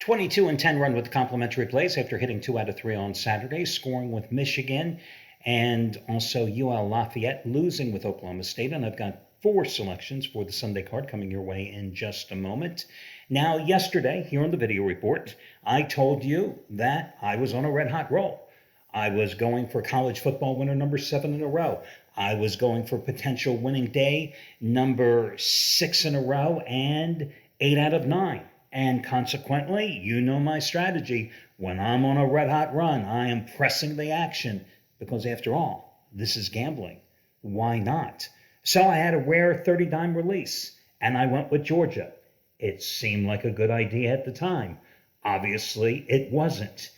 22-10 run with the complimentary plays after hitting 2 out of 3 on Saturday, scoring with Michigan and also UL Lafayette losing with Oklahoma State. And I've got 4 selections for the Sunday card coming your way in just a moment. Now, yesterday, here on the video report, I told you that I was on a red-hot roll. I was going for college football winner number 7 in a row. I was going for potential winning day number 6 in a row and 8 out of 9. And consequently, you know my strategy. When I'm on a red-hot run, I am pressing the action because, after all, this is gambling. Why not? So I had a rare 30-dime release, and I went with Georgia. It seemed like a good idea at the time. Obviously, it wasn't.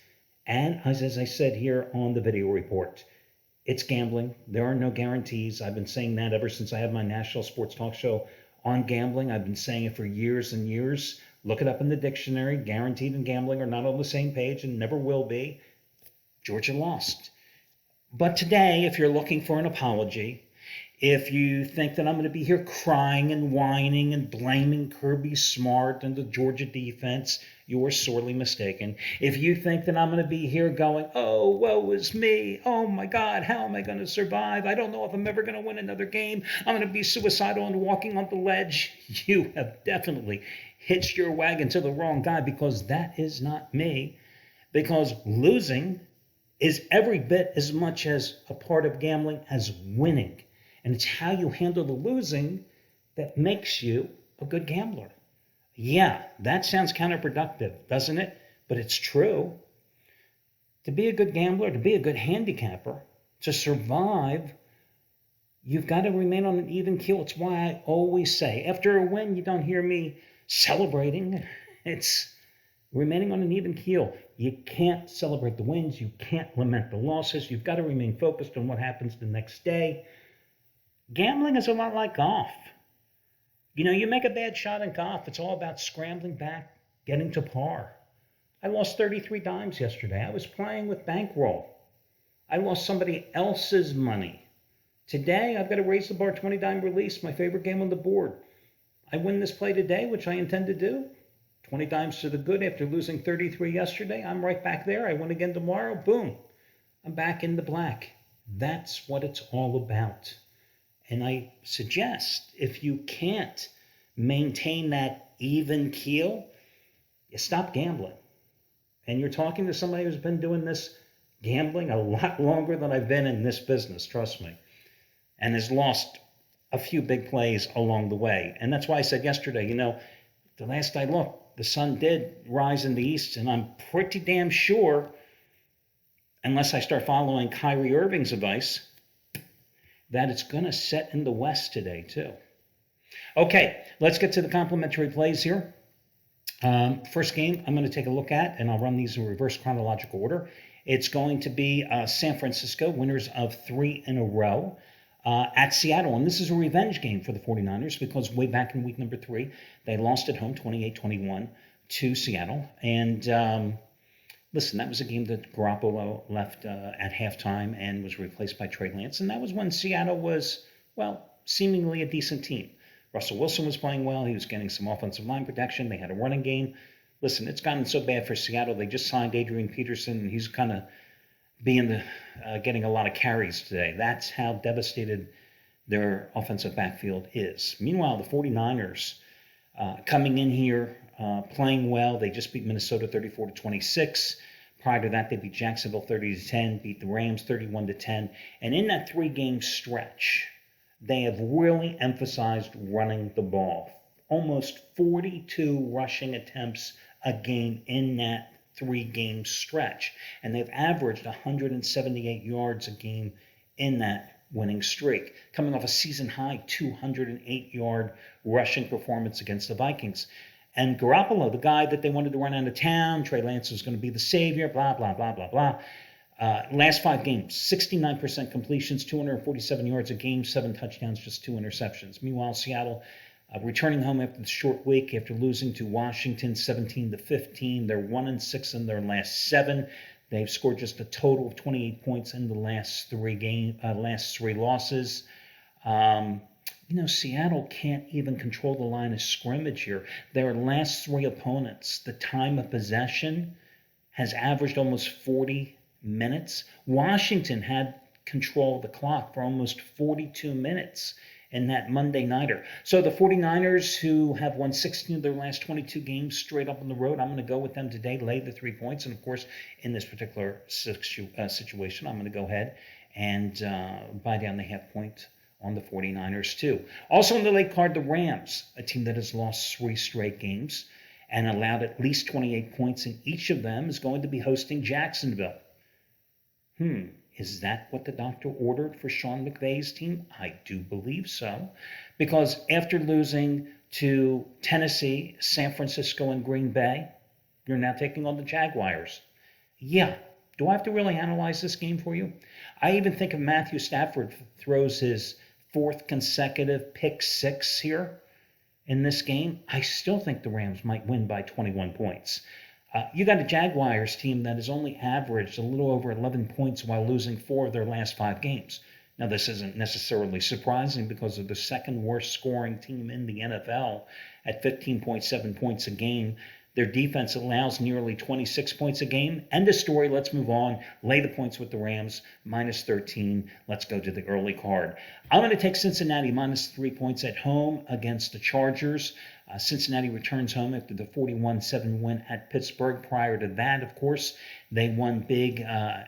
And as I said here on the video report, it's gambling. There are no guarantees. I've been saying that ever since I had my national sports talk show on gambling. I've been saying it for years and years. Look it up in the dictionary. Guaranteed and gambling are not on the same page and never will be. Georgia lost. But today, if you're looking for an apology, if you think that I'm going to be here crying and whining and blaming Kirby Smart and the Georgia defense, you're sorely mistaken. If you think that I'm going to be here going, oh, woe is me. Oh, my God, how am I going to survive? I don't know if I'm ever going to win another game. I'm going to be suicidal and walking on the ledge. You have definitely hitched your wagon to the wrong guy, because that is not me. Because losing is every bit as much as a part of gambling as winning. And it's how you handle the losing that makes you a good gambler. Yeah, that sounds counterproductive, doesn't it? But it's true. To be a good gambler, to be a good handicapper, to survive, you've got to remain on an even keel. It's why I always say, after a win, you don't hear me celebrating. It's remaining on an even keel. You can't celebrate the wins. You can't lament the losses. You've got to remain focused on what happens the next day. Gambling is a lot like golf. You know, you make a bad shot in golf, it's all about scrambling back, getting to par. I lost 33 dimes yesterday. I was playing with bankroll. I lost somebody else's money. Today, I've got to raise the bar 20-dime release, my favorite game on the board. I win this play today, which I intend to do. 20 dimes to the good after losing 33 yesterday. I'm right back there. I win again tomorrow. Boom. I'm back in the black. That's what it's all about. And I suggest, if you can't maintain that even keel, you stop gambling. And you're talking to somebody who's been doing this gambling a lot longer than I've been in this business, trust me, and has lost a few big plays along the way. And that's why I said yesterday, you know, the last I looked, the sun did rise in the east, and I'm pretty damn sure, unless I start following Kyrie Irving's advice, that it's going to set in the west today, too. Okay, let's get to the complimentary plays here. First game I'm going to take a look at, and I'll run these in reverse chronological order. It's going to be San Francisco, winners of 3 in a row, at Seattle. And this is a revenge game for the 49ers, because way back in week number 3, they lost at home 28-21 to Seattle. And listen, that was a game that Garoppolo left at halftime and was replaced by Trey Lance. And that was when Seattle was, well, seemingly a decent team. Russell Wilson was playing well. He was getting some offensive line protection. They had a running game. Listen, it's gotten so bad for Seattle. They just signed Adrian Peterson, and he's kind of getting a lot of carries today. That's how devastated their offensive backfield is. Meanwhile, the 49ers coming in here, playing well. They just beat Minnesota 34-26. Prior to that, they beat Jacksonville 30-10, beat the Rams 31-10. And in that 3-game stretch, they have really emphasized running the ball. Almost 42 rushing attempts a game in that 3-game stretch. And they've averaged 178 yards a game in that winning streak, coming off a season-high 208-yard rushing performance against the Vikings. And Garoppolo, the guy that they wanted to run out of town, Trey Lance was going to be the savior, blah, blah, blah, blah, blah. Last 5 games, 69% completions, 247 yards a game, 7 touchdowns, just 2 interceptions. Meanwhile, Seattle returning home after the short week after losing to Washington 17-15. They're 1-6 in their last 7. They've scored just a total of 28 points in the last 3 losses. The Seattle can't even control the line of scrimmage here. Their last three opponents, the time of possession has averaged almost 40 minutes. Washington had control of the clock for almost 42 minutes in that Monday nighter. So the 49ers, who have won 16 of their last 22 games straight up on the road, I'm going to go with them today, lay the 3 points. And of course, in this particular situation, I'm going to go ahead and buy down the half point on the 49ers too. Also on the late card, the Rams, a team that has lost 3 straight games and allowed at least 28 points in each of them, is going to be hosting Jacksonville. Is that what the doctor ordered for Sean McVay's team? I do believe so. Because after losing to Tennessee, San Francisco, and Green Bay, you're now taking on the Jaguars. Yeah. Do I have to really analyze this game for you? I even think if Matthew Stafford throws his 4th consecutive pick 6 here in this game, I still think the Rams might win by 21 points. You got a Jaguars team that has only averaged a little over 11 points while losing 4 of their last 5 games. Now, this isn't necessarily surprising because of the second worst scoring team in the NFL at 15.7 points a game. Their defense allows nearly 26 points a game. End of story. Let's move on. Lay the points with the Rams, minus 13. Let's go to the early card. I'm going to take Cincinnati minus 3 points at home against the Chargers. Cincinnati returns home after the 41-7 win at Pittsburgh. Prior to that, of course, they won big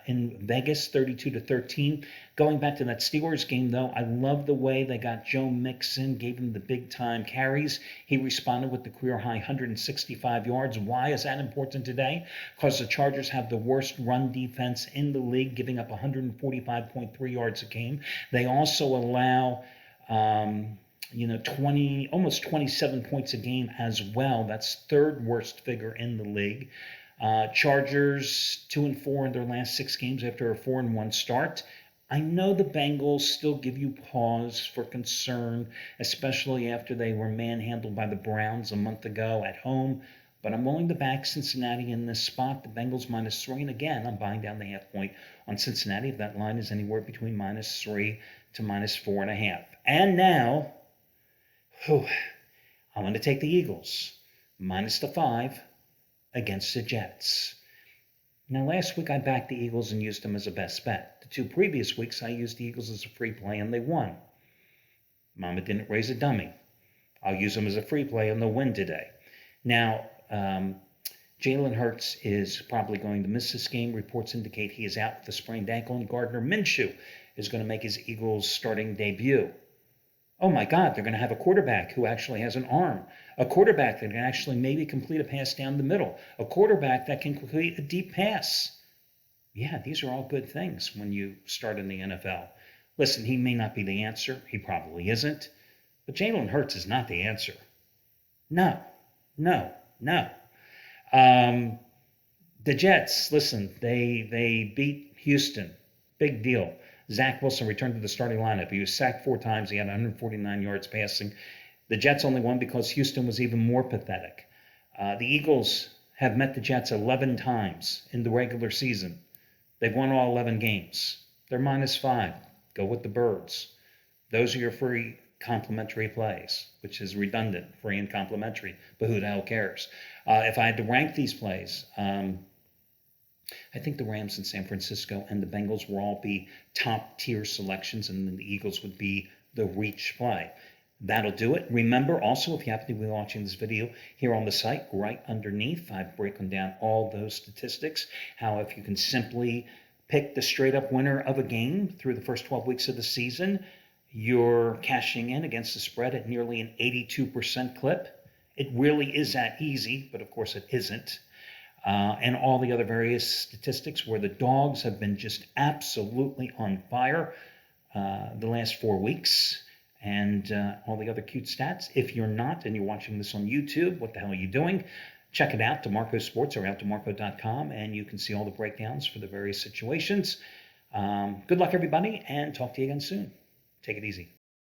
in Vegas, 32-13. Going back to that Steelers game, though, I love the way they got Joe Mixon, gave him the big-time carries. He responded with the career-high 165 yards. Why is that important today? Because the Chargers have the worst run defense in the league, giving up 145.3 yards a game. They also allow almost 27 points a game as well. That's 3rd worst figure in the league. Chargers 2-4 in their last 6 games after a 4-1 start. I know the Bengals still give you pause for concern, especially after they were manhandled by the Browns a month ago at home. But I'm willing to back Cincinnati in this spot. The Bengals minus 3. And again, I'm buying down the half point on Cincinnati if that line is anywhere between minus 3 to minus 4.5. And now, I'm going to take the Eagles minus the 5 against the Jets. Now, last week I backed the Eagles and used them as a best bet. The 2 previous weeks I used the Eagles as a free play and they won. Mama didn't raise a dummy. I'll use them as a free play and they'll win today. Now, Jalen Hurts is probably going to miss this game. Reports indicate he is out with a sprained ankle, and Gardner Minshew is going to make his Eagles starting debut. Oh my God, they're going to have a quarterback who actually has an arm, a quarterback that can actually maybe complete a pass down the middle, a quarterback that can complete a deep pass. Yeah, these are all good things when you start in the NFL. Listen, he may not be the answer. He probably isn't. But Jalen Hurts is not the answer. No. The Jets, listen, they beat Houston. Big deal. Zach Wilson returned to the starting lineup. He was sacked 4 times. He had 149 yards passing. The Jets only won because Houston was even more pathetic. The Eagles have met the Jets 11 times in the regular season. They've won all 11 games. They're minus 5. Go with the Birds. Those are your free complimentary plays, which is redundant, free and complimentary, but who the hell cares? If I had to rank these plays, I think the Rams in San Francisco and the Bengals will all be top-tier selections, and then the Eagles would be the reach play. That'll do it. Remember, also, if you happen to be watching this video here on the site, right underneath, I've broken down all those statistics, how if you can simply pick the straight-up winner of a game through the first 12 weeks of the season, you're cashing in against the spread at nearly an 82% clip. It really is that easy, but of course it isn't. And all the other various statistics where the dogs have been just absolutely on fire the last 4 weeks, and all the other cute stats. If you're not and you're watching this on YouTube, what the hell are you doing? Check it out, DeMarco Sports, or out DeMarco.com, and you can see all the breakdowns for the various situations. Good luck, everybody, and talk to you again soon. Take it easy.